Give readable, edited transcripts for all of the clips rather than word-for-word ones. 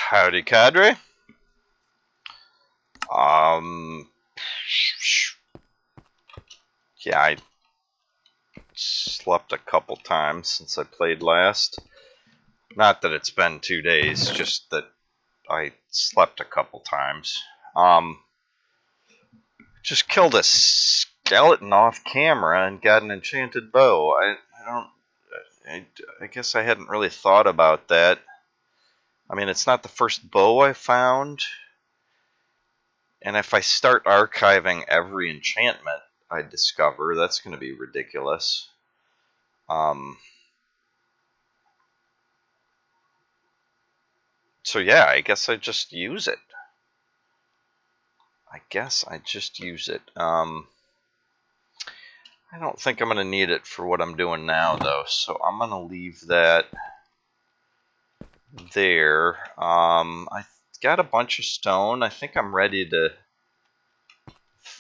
Howdy, cadre. Yeah, I slept a couple times since I played last. Not that it's been 2 days, just that I slept a couple times. Just killed a skeleton off camera and got an enchanted bow. I guess I hadn't really thought about that. I mean, it's not the first bow I found. And if I start archiving every enchantment I discover, that's going to be ridiculous. So yeah, I guess I just use it. I don't think I'm going to need it for what I'm doing now, though, so I'm going to leave that there. I got a bunch of stone. I think I'm ready to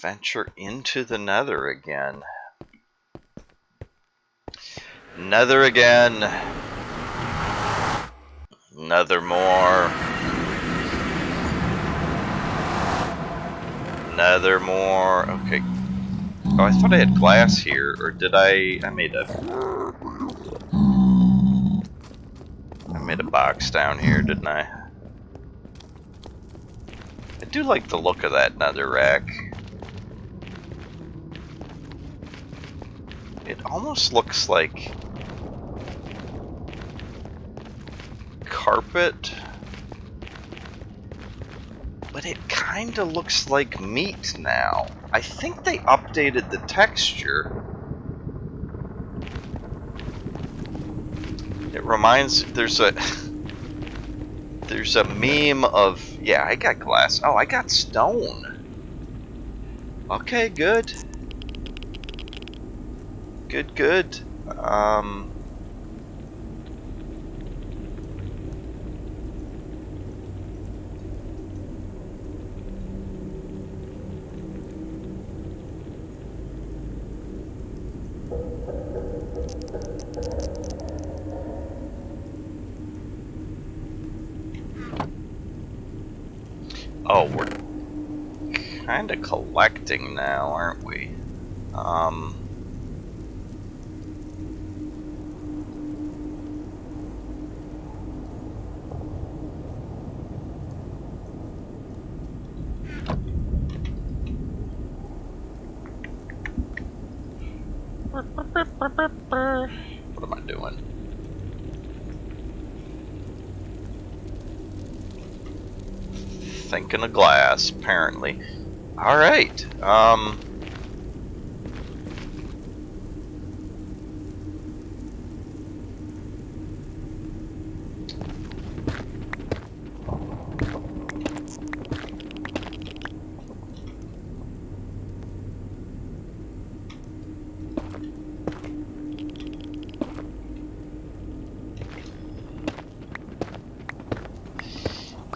venture into the nether again. Nether again. Nethermore. Nethermore. Okay. Oh, I thought I had glass here, or did I? I made a box down here, didn't I? I do like the look of that nether rack. It almost looks like carpet, but it kind of looks like meat now. I think they updated the texture. It reminds, there's a meme of, yeah, I got glass. Oh, I got stone. Okay, good. Good. Oh, we're kind of collecting now, aren't we? What am I doing? Thinking of glass, apparently. Alright,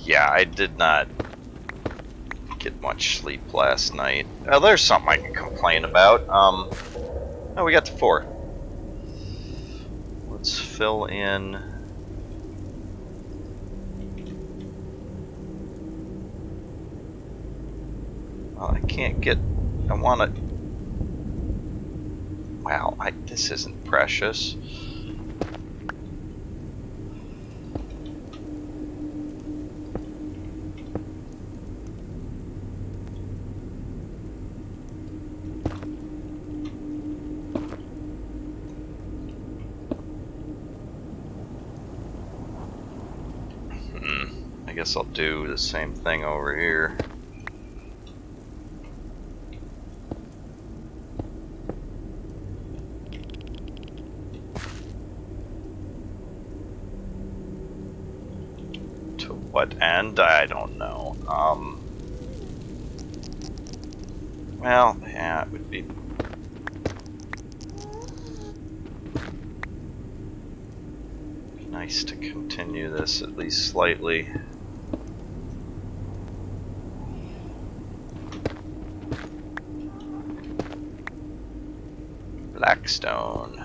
yeah, I did not get much sleep last night. There's something I can complain about. Oh, we got to 4. Let's fill in. Well, I can't get. I want to. Wow, this isn't precious. I guess I'll do the same thing over here. To what end? I don't know. Well, yeah, it would be nice to continue this at least slightly. Blackstone.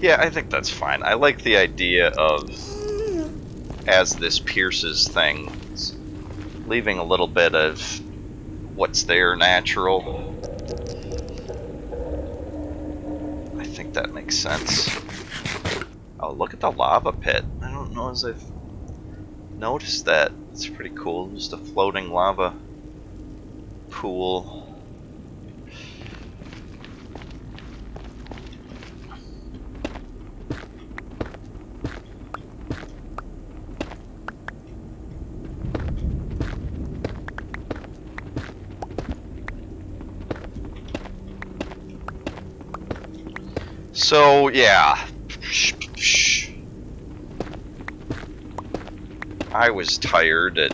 Yeah, I think that's fine. I like the idea of, as this pierces things, leaving a little bit of what's there natural. I think that makes sense. Oh, look at the lava pit. I don't know as I've noticed that. It's pretty cool. Just a floating lava pool. So, yeah. I was tired at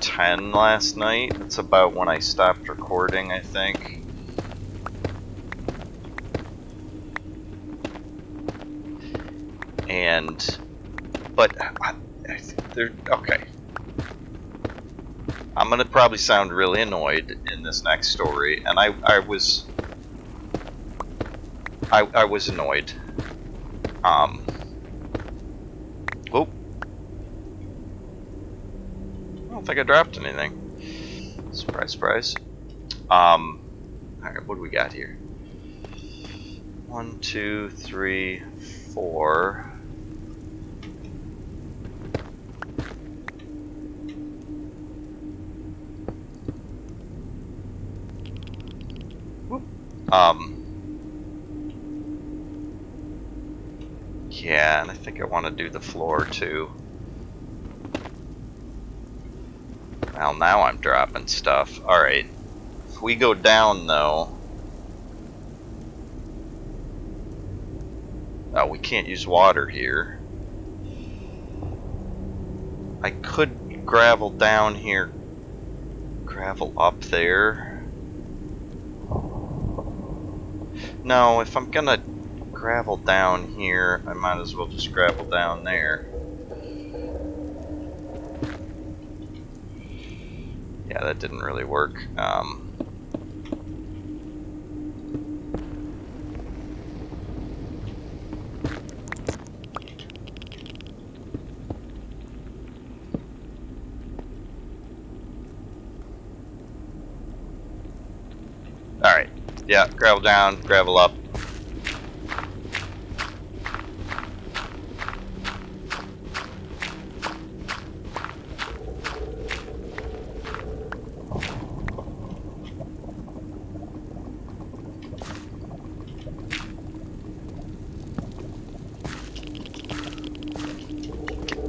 10 last night. That's about when I stopped recording, I think. But, okay. I'm gonna probably sound really annoyed in this next story, and I was annoyed. Whoop. I don't think I dropped anything. Surprise, surprise. Alright, what do we got here? 1, 2, 3, 4. Whoop. Yeah, and I think I want to do the floor too. Well, now I'm dropping stuff. Alright. If we go down, though... Oh, we can't use water here. I could gravel down here. Gravel up there. No, if I'm gonna gravel down here, I might as well just gravel down there. Yeah, that didn't really work. Alright. Yeah, gravel down, gravel up.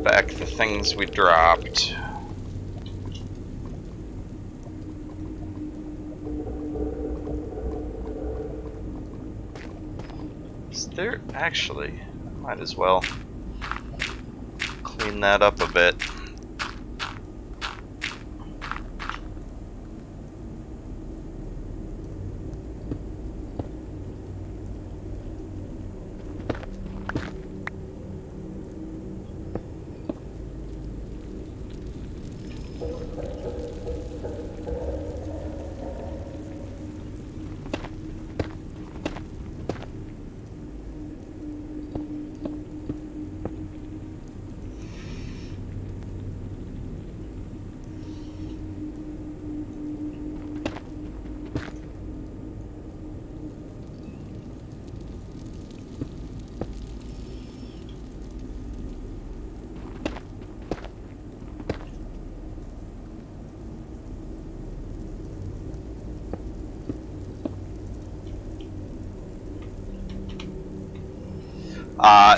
Back the things we dropped. Is there actually? Might as well clean that up a bit.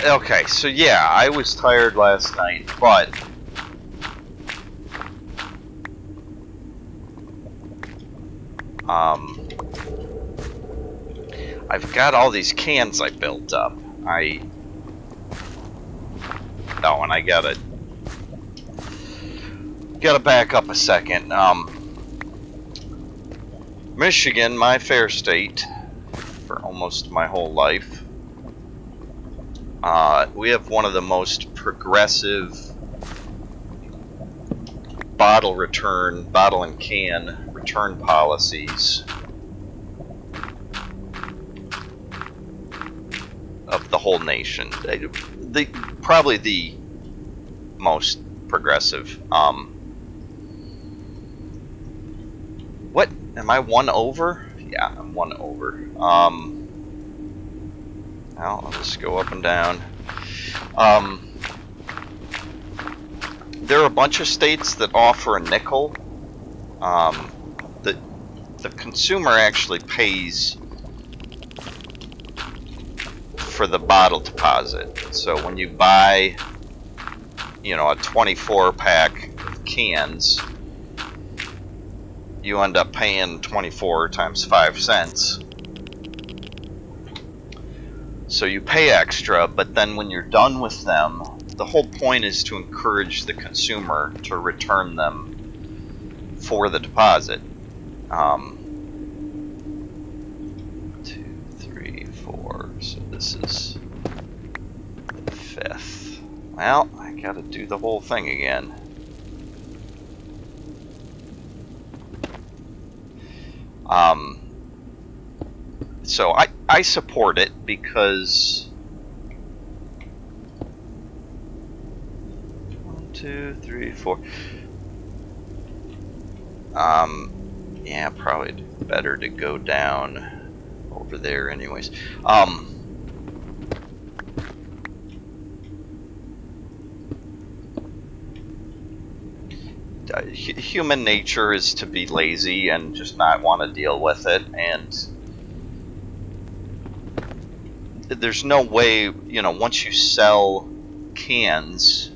Okay, so yeah, I was tired last night, but I've got all these cans I built up. And I gotta back up a second. Michigan, my fair state, for almost my whole life. We have one of the most progressive bottle and can return policies of the whole nation. Probably the most progressive. What? Am I one over? Yeah, I'm one over. Well, I'll just go up and down. There are a bunch of states that offer a nickel. The consumer actually pays for the bottle deposit. So when you buy, a 24 pack of cans, you end up paying 24 times 5 cents. So you pay extra, but then when you're done with them, the whole point is to encourage the consumer to return them for the deposit. 2, 3, 4. So this is the 5th. Well, I gotta do the whole thing again. So I support it because 1, 2, 3, 4. Yeah, probably better to go down over there anyways. Human nature is to be lazy and just not want to deal with it, and there's no way, once you sell cans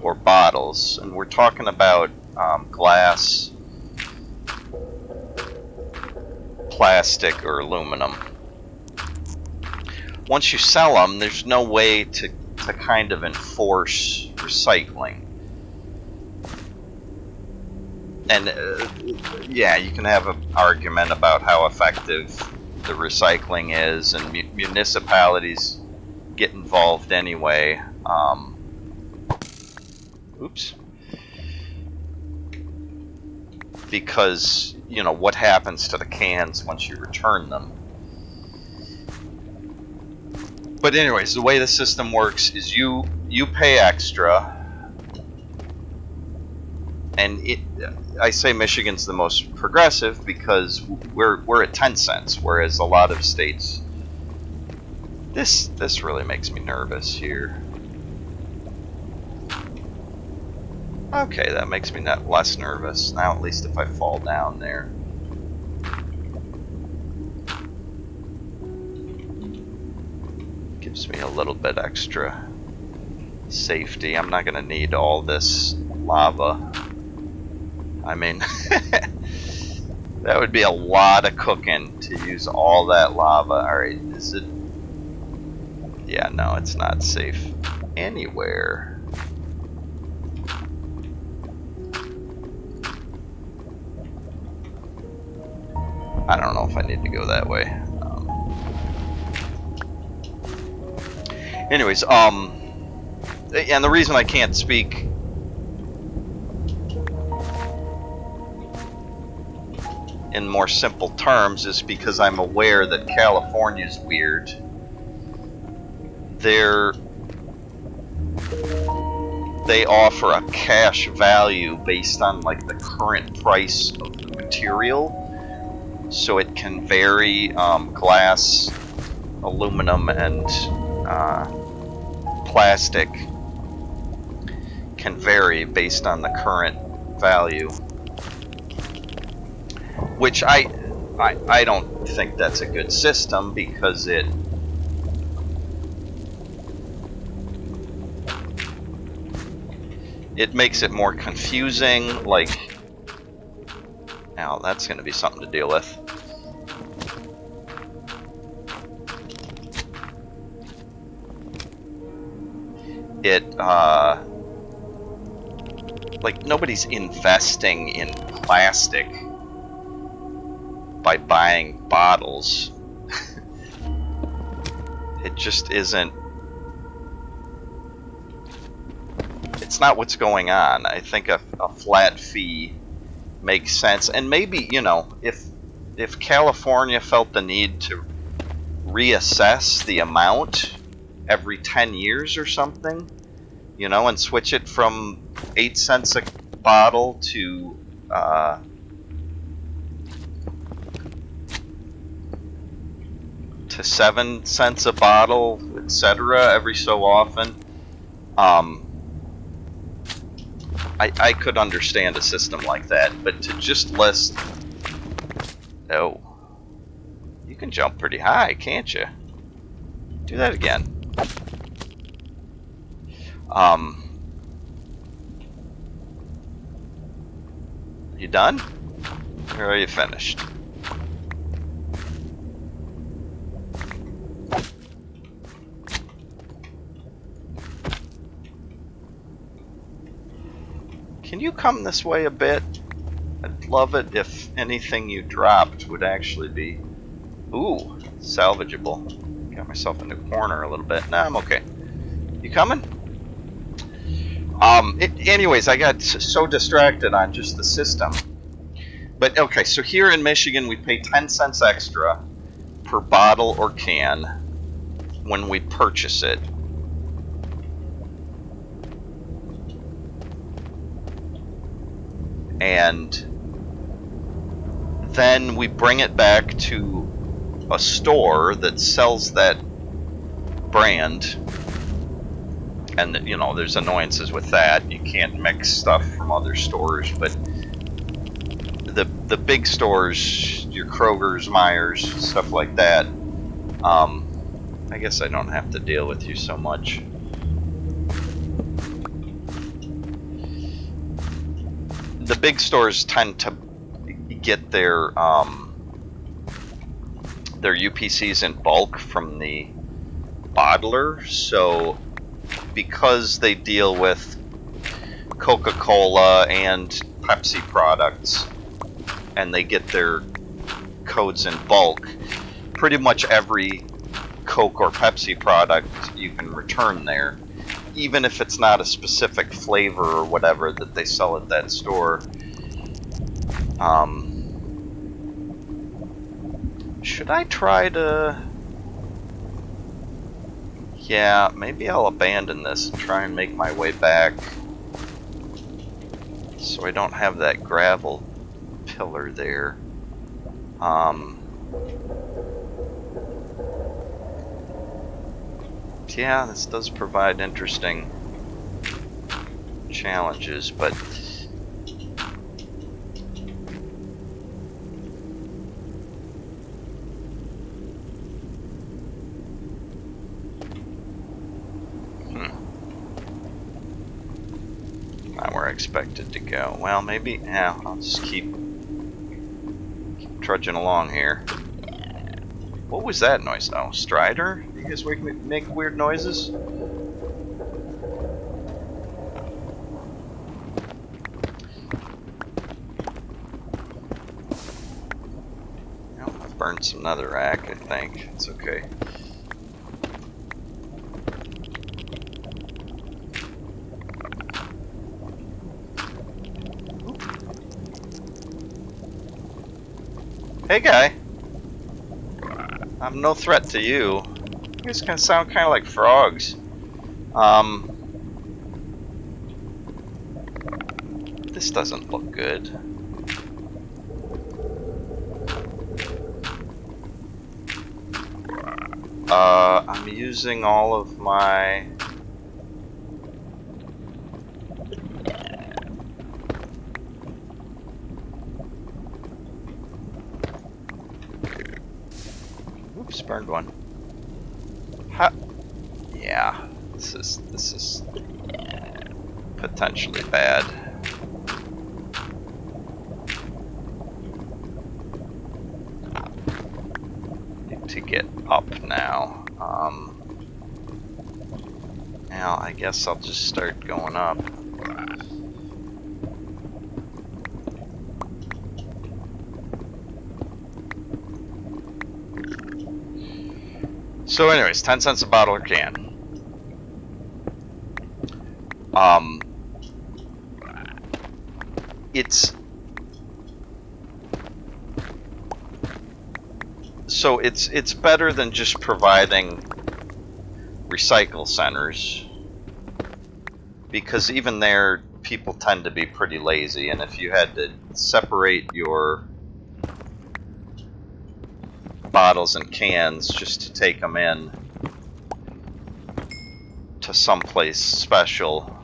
or bottles, and we're talking about glass, plastic, or aluminum. Once you sell them, there's no way to kind of enforce recycling. And yeah, you can have an argument about how effective the recycling is, and municipalities get involved anyway. Oops. Because, what happens to the cans once you return them. But anyways, the way the system works is you pay extra, and I say Michigan's the most progressive because we're at 10 cents, whereas a lot of states. This really makes me nervous here. Okay, that makes me not less nervous. Now at least if I fall down there. Gives me a little bit extra safety. I'm not gonna need all this lava. I mean, that would be a lot of cooking to use all that lava. Alright, is it? Yeah, no, it's not safe anywhere. I don't know if I need to go that way. Anyways, and the reason I can't speak in more simple terms is because I'm aware that California's weird. They offer a cash value based on like the current price of the material, so it can vary. Glass, aluminum, and plastic can vary based on the current value, which I don't think that's a good system because it makes it more confusing. Like, now that's going to be something to deal with. Like, nobody's investing in plastic by buying bottles. It just isn't. It's not what's going on. I think a flat fee makes sense, and maybe, if California felt the need to reassess the amount every 10 years or something, you know, and switch it from 8 cents a bottle to 7 cents a bottle, etc. every so often. I could understand a system like that, but to just list... Oh. You can jump pretty high, can't you? Do that again. You done? Or are you finished? Can you come this way a bit? I'd love it if anything you dropped would actually be... Ooh, salvageable. Got myself in a corner a little bit. Nah, I'm okay. You coming? Anyways, I got so distracted on just the system. But okay, so here in Michigan, we pay 10 cents extra per bottle or can when we purchase it. And then we bring it back to a store that sells that brand. And, you know, there's annoyances with that. You can't mix stuff from other stores, but the big stores, your Kroger's, Meijer's, stuff like that, I guess I don't have to deal with you so much. The big stores tend to get their UPCs in bulk from the bottler, so because they deal with Coca-Cola and Pepsi products and they get their codes in bulk, pretty much every Coke or Pepsi product you can return there, even if it's not a specific flavor or whatever that they sell at that store. Should I try to... Yeah, maybe I'll abandon this and try and make my way back so I don't have that gravel pillar there. Yeah, this does provide interesting challenges, but not where I expected to go. Well, maybe, yeah, I'll just keep trudging along here. What was that noise? Oh, Strider? You guys make weird noises? Well, I've burned some netherrack, I think. It's okay. Hey, guy. I'm no threat to you. You guys kind of sound kind of like frogs. This doesn't look good. I'm using all of my... Oops, burned one. Ha! Yeah, this is potentially bad. Need to get up now. Now I guess I'll just start going up. So anyways, 10 cents a bottle or can. It's better than just providing recycle centers, because even there people tend to be pretty lazy, and if you had to separate your bottles and cans just to take them in to someplace special,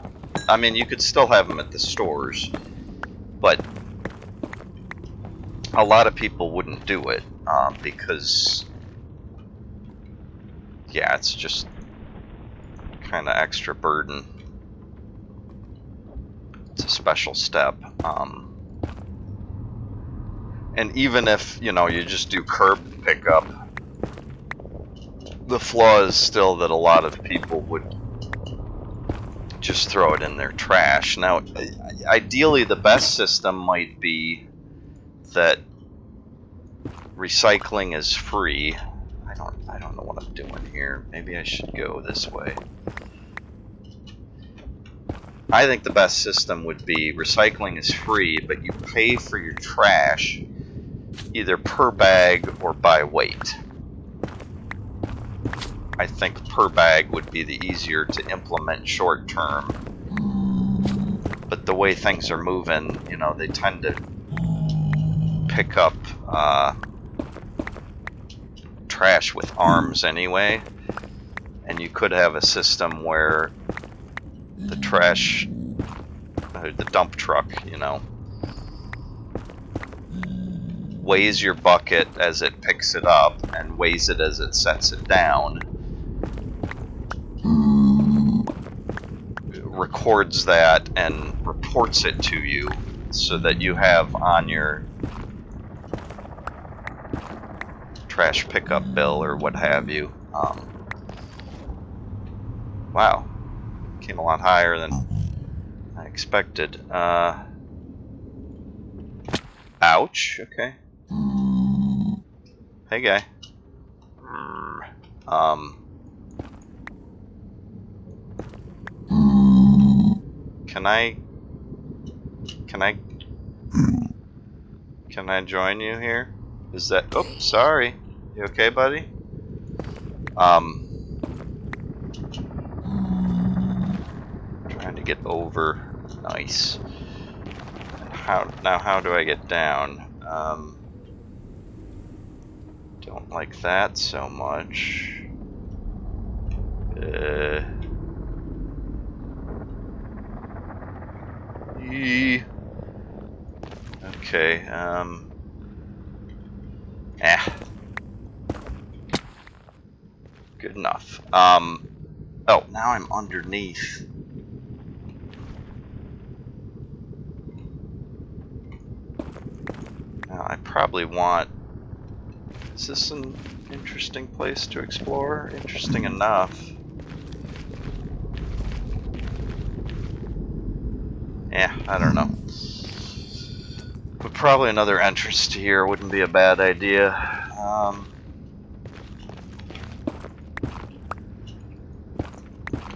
I mean, you could still have them at the stores, but a lot of people wouldn't do it because, yeah, it's just kind of extra burden. It's a special step. And even if, you know, you just do curb pickup, the flaw is still that a lot of people would just throw it in their trash. Now, ideally, the best system might be that recycling is free. I don't know what I'm doing here. Maybe I should go this way. I think the best system would be recycling is free, but you pay for your trash either per bag or by weight. I think per bag would be the easier to implement short term. But the way things are moving, you know, they tend to pick up trash with arms anyway. And you could have a system where the trash, the dump truck, you know, weighs your bucket as it picks it up and weighs it as it sets it down, records that and reports it to you so that you have on your trash pickup bill or what have you. Wow, came a lot higher than I expected. Ouch, okay. Hey guy. Can I join you here? Is that, oh, sorry. You okay, buddy? Trying to get over. Nice. How do I get down? Don't like that so much. Okay, good enough. Oh, now I'm underneath. Now I probably want... Is this an interesting place to explore? Interesting enough. I don't know. But probably another entrance to here wouldn't be a bad idea.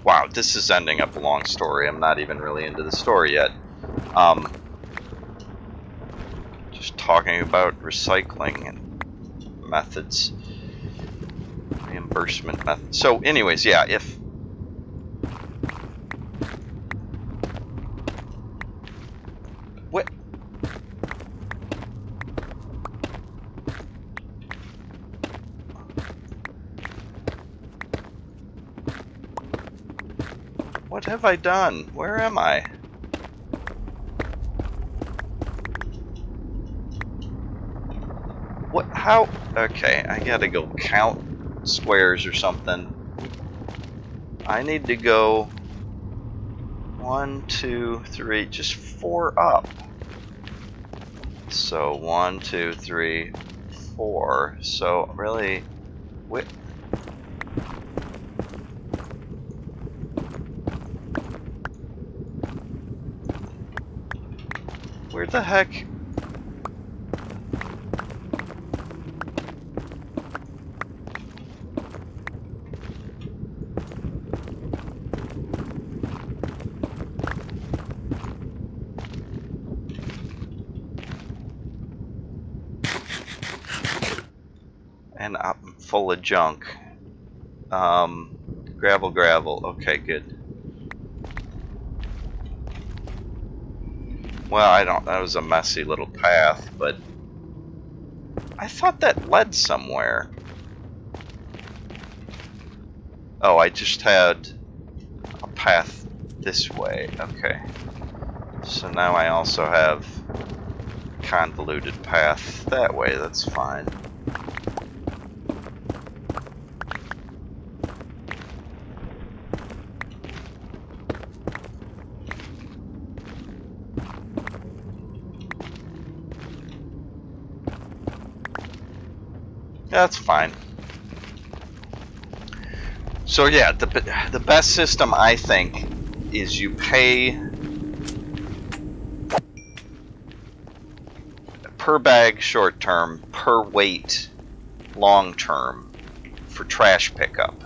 Wow, this is ending up a long story. I'm not even really into the story yet. Just talking about recycling and methods. Reimbursement methods. So anyways, yeah, if... What? What have I done? Where am I? What? How? Okay, I gotta go count squares or something. I need to go 1, 2, 3, just 4 up. So 1, 2, 3, 4. So really, wait. Where the heck? And I'm full of junk. Gravel, gravel. Okay, good. Well, I don't... That was a messy little path, but... I thought that led somewhere. Oh, I just had a path this way. Okay. So now I also have convoluted path that way. That's fine. That's fine. So yeah, the best system, I think, is you pay per bag short term, per weight long term for trash pickup.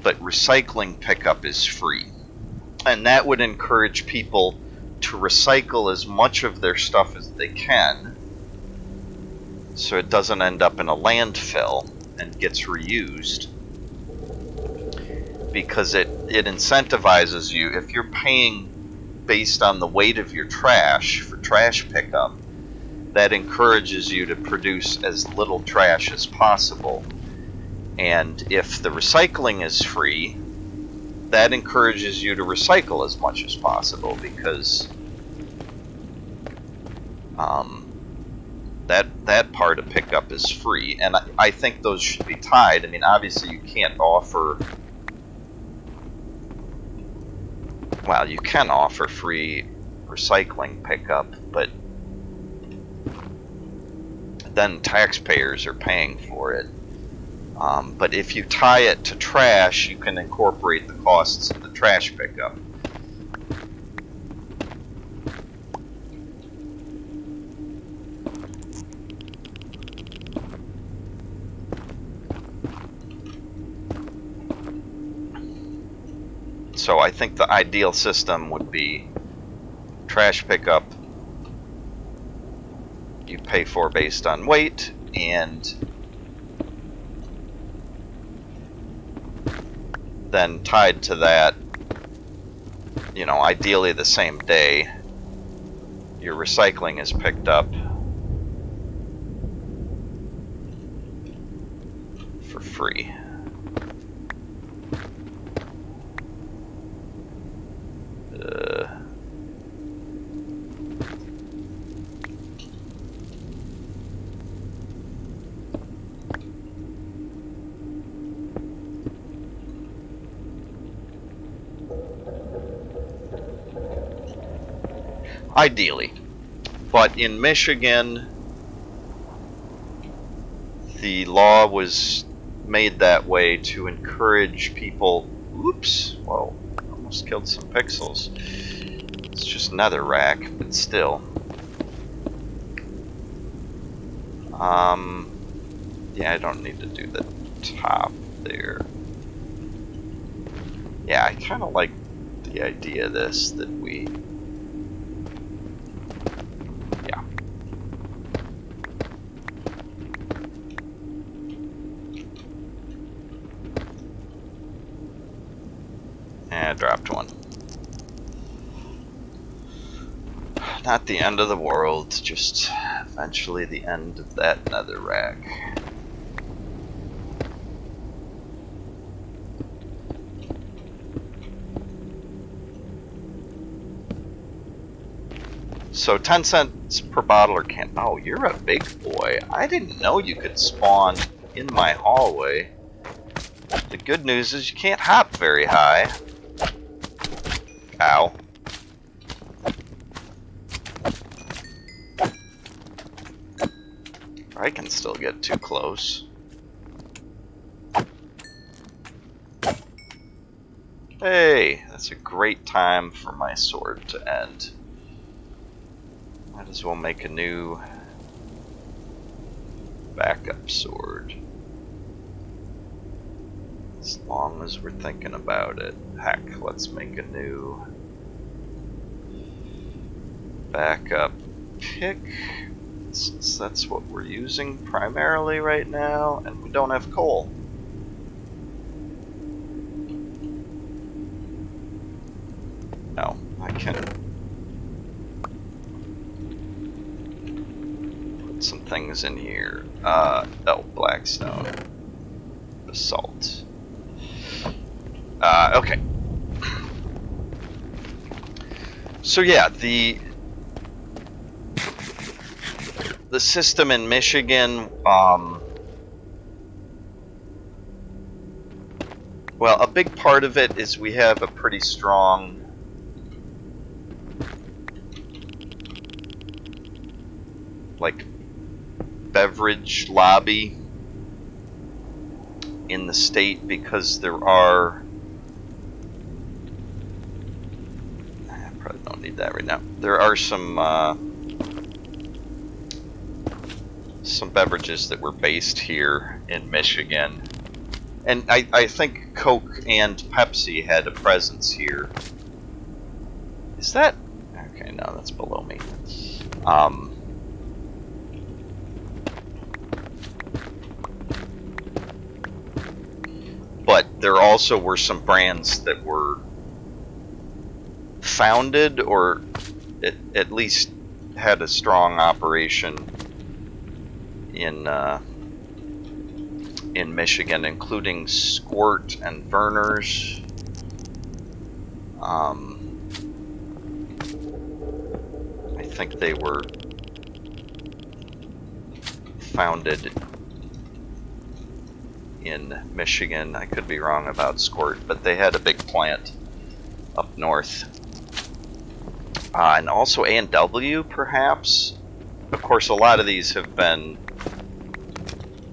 But recycling pickup is free. And that would encourage people to recycle as much of their stuff as they can, so it doesn't end up in a landfill and gets reused. Because it incentivizes you. If you're paying based on the weight of your trash for trash pickup, that encourages you to produce as little trash as possible. And if the recycling is free, that encourages you to recycle as much as possible, because that part of pickup is free. And I think those should be tied. I mean, obviously you can't offer... Well, you can offer free recycling pickup, but then taxpayers are paying for it. But if you tie it to trash, you can incorporate the costs of the trash pickup. So I think the ideal system would be trash pickup you pay for based on weight, and then tied to that, you know, ideally the same day, your recycling is picked up for free. Ideally. But in Michigan, the law was made that way to encourage people... Oops! Whoa, almost killed some pixels. It's just netherrack, but still. Yeah, I don't need to do the top there. Yeah, I kind of like the idea of this, that we... I dropped one. Not the end of the world, just eventually the end of that netherrack. So 10 cents per bottle or can... Oh, you're a big boy. I didn't know you could spawn in my hallway. The good news is you can't hop very high. Ow. I can still get too close. Hey, that's a great time for my sword to end. Might as well make a new backup sword. As long as we're thinking about it. Heck, let's make a new backup pick, since that's what we're using primarily right now, and we don't have coal. No, I can put some things in here. Oh, blackstone. Basalt. Okay. So yeah, the system in Michigan, well, a big part of it is we have a pretty strong like beverage lobby in the state, because there are, I probably don't need that right now. There are some beverages that were based here in Michigan, and I think Coke and Pepsi had a presence here. Is that okay? No, that's below me. But there also were some brands that were founded, or at least had a strong operation in Michigan, including Squirt and Verner's. I think they were founded in Michigan. I could be wrong about Squirt, but they had a big plant up north. And also A&W, perhaps. Of course, a lot of these have been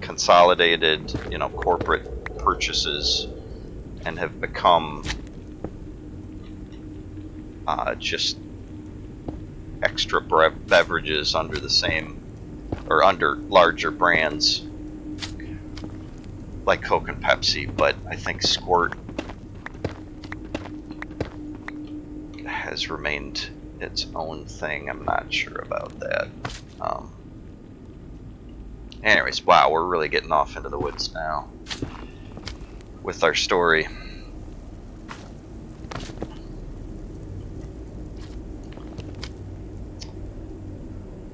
consolidated, corporate purchases, and have become just extra beverages under the same, or under larger brands like Coke and Pepsi. But I think Squirt has remained its own thing. I'm not sure about that. Anyways, wow, we're really getting off into the woods now with our story.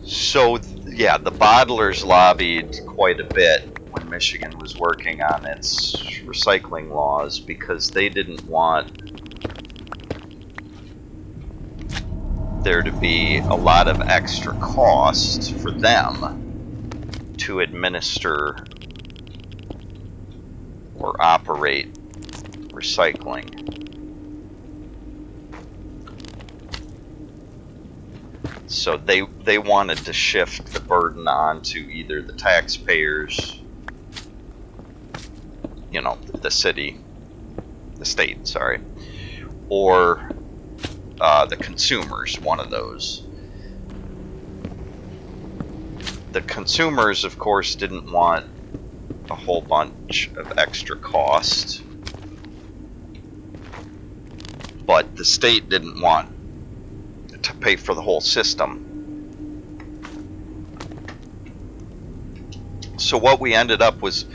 So, yeah, the bottlers lobbied quite a bit when Michigan was working on its recycling laws, because they didn't want there to be a lot of extra cost for them to administer or operate recycling. So they wanted to shift the burden onto either the taxpayers, the state, or the consumers, one of those. The consumers, of course, didn't want a whole bunch of extra cost, but the state didn't want to pay for the whole system. So what we ended up was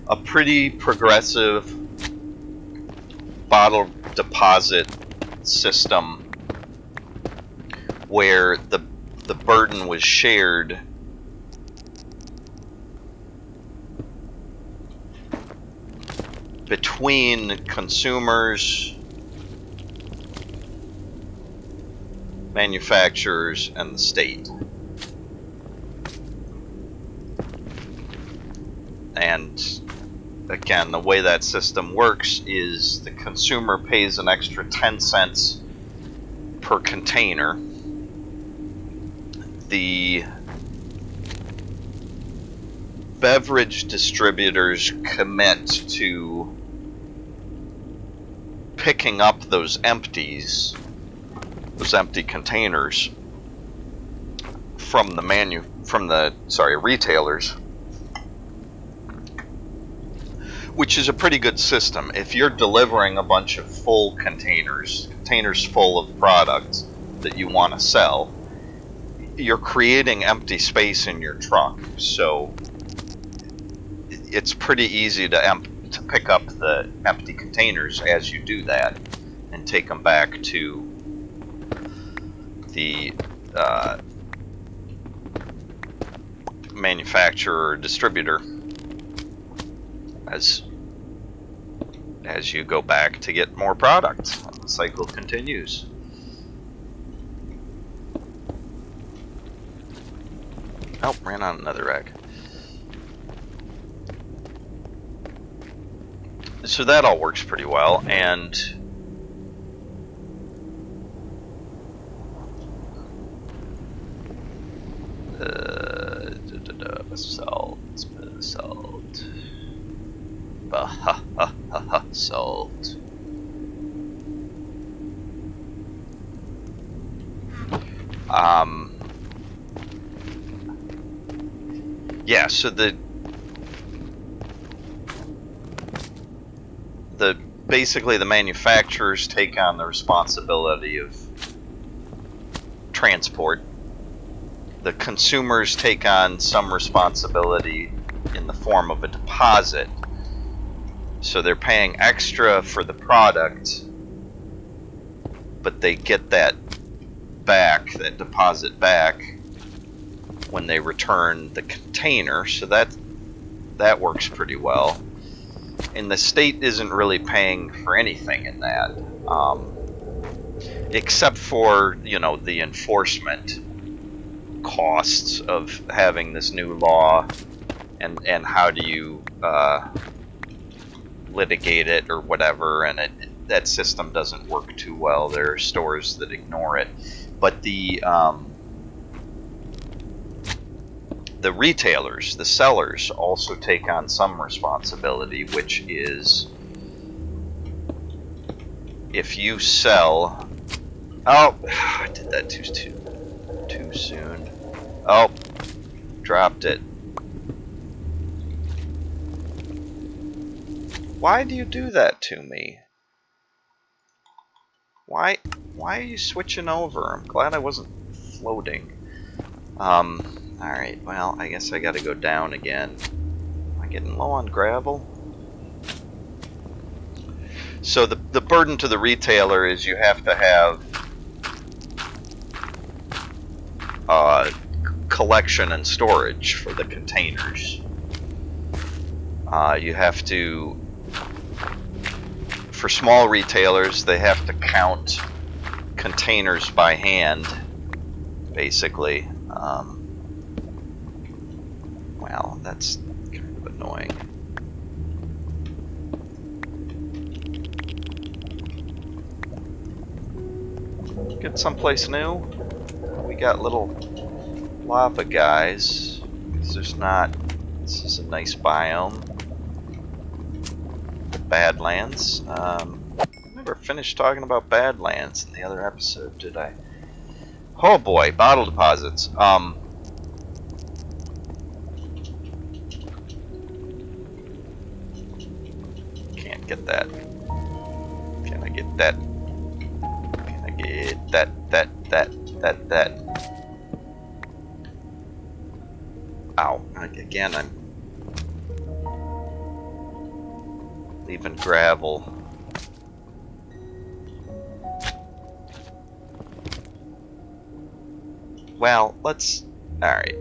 a pretty progressive bottle deposit system, where the burden was shared between consumers, manufacturers, and the state. And again, the way that system works is the consumer pays an extra 10 cents per container. The beverage distributors commit to picking up those empty containers from the retailers, which is a pretty good system. If you're delivering a bunch of full containers full of products that you want to sell, you're creating empty space in your truck. So it's pretty easy to pick up the empty containers as you do that and take them back to the manufacturer or distributor as you go back to get more products. The cycle continues. Oh, ran on another egg. So that all works pretty well, and salt, salt, salt. Yeah, so the basically the manufacturers take on the responsibility of transport. The consumers take on some responsibility in the form of a deposit. So they're paying extra for the product, but they get that back, that deposit back, when they return the container. So that works pretty well. And the state isn't really paying for anything in that, except for, you know, the enforcement costs of having this new law, and how do you litigate it or whatever, and that system doesn't work too well. There are stores that ignore it, but the retailers, the sellers, also take on some responsibility, which is if you sell... Oh, I did that too soon. Oh, dropped it. Why do you do that to me? Why are you switching over? I'm glad I wasn't floating. Alright, well, I guess I gotta go down again. Am I getting low on gravel? So the burden to the retailer is you have to have collection and storage for the containers. You have to, for small retailers, they have to count containers by hand, basically. Well, that's kind of annoying. Get someplace new. We got little lava guys. There's not. This is a nice biome. The Badlands. I never finished talking about Badlands in the other episode, did I? Oh boy, bottle deposits. Can't get that. Can I get that? Can I get that? That. Ow. Again, I'm leaving gravel. Well, let's... Alright.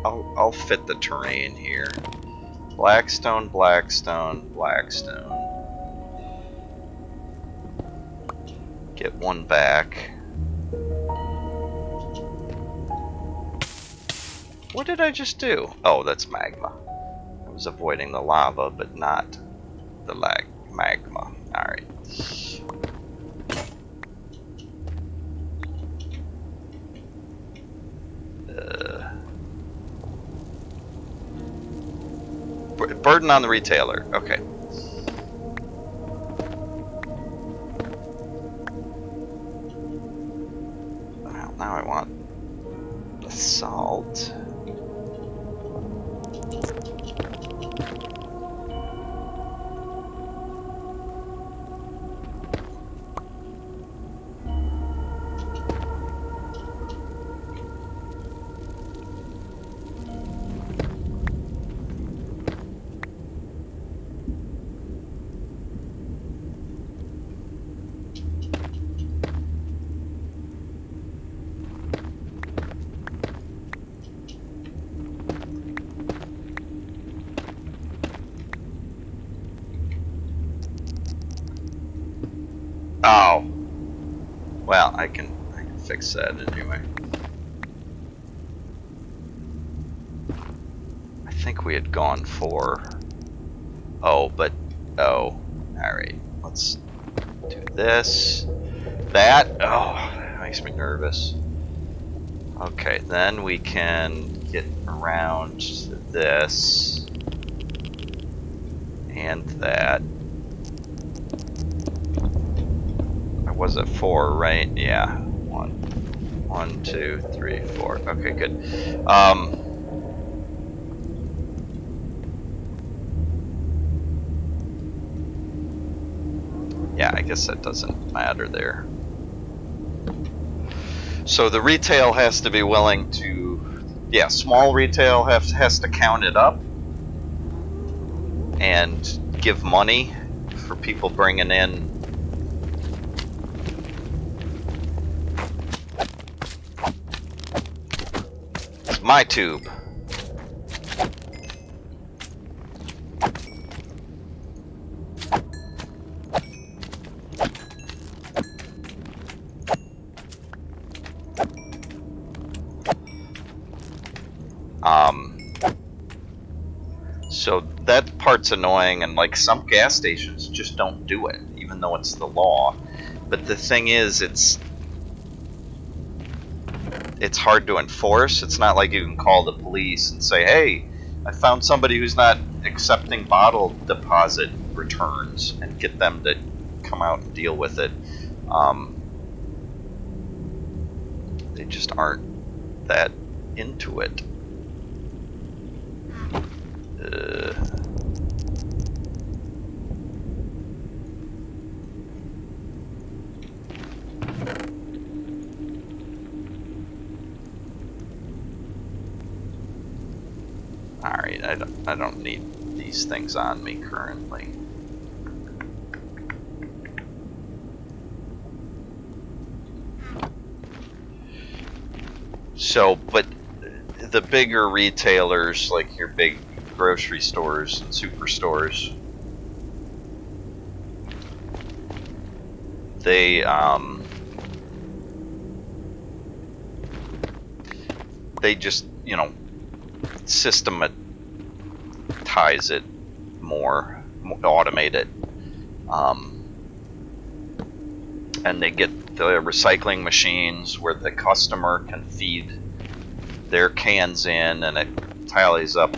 I'll fit the terrain here. Blackstone, blackstone, blackstone. Get one back. What did I just do? Oh, that's magma. I was avoiding the lava, but not the magma. Alright. Burden on the retailer. Okay. Well, now I want the salt. Oh. Well, I can fix that anyway. I think we had gone for... Oh, but... Oh. Alright. Let's do this. That... Oh, that makes me nervous. Okay, then we can get around to this. And that. I was at 4, right? Yeah. 1, 2, 3, 4. Okay, good. Yeah, I guess that doesn't matter there. So the retail has to be willing to, yeah, small retail has to count it up and give money for people bringing in. It's my tube. So that part's annoying, and like some gas stations just don't do it, even though it's the law. But the thing is, it's hard to enforce. It's not like you can call the police and say, hey, I found somebody who's not accepting bottle deposit returns, and get them to come out and deal with it. They just aren't that into it. Alright, I don't need these things on me currently. So, but the bigger retailers, like your big grocery stores and superstores, they just, you know, systematize it more, automate it, and they get the recycling machines where the customer can feed their cans in, and it tallies up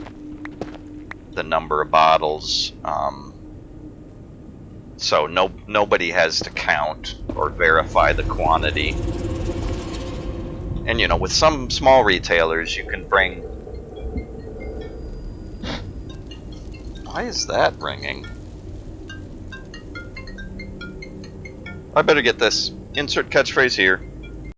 the number of bottles. So nobody has to count or verify the quantity. And you know, with some small retailers, you can bring... Why is that ringing? I better get this. Insert catchphrase here.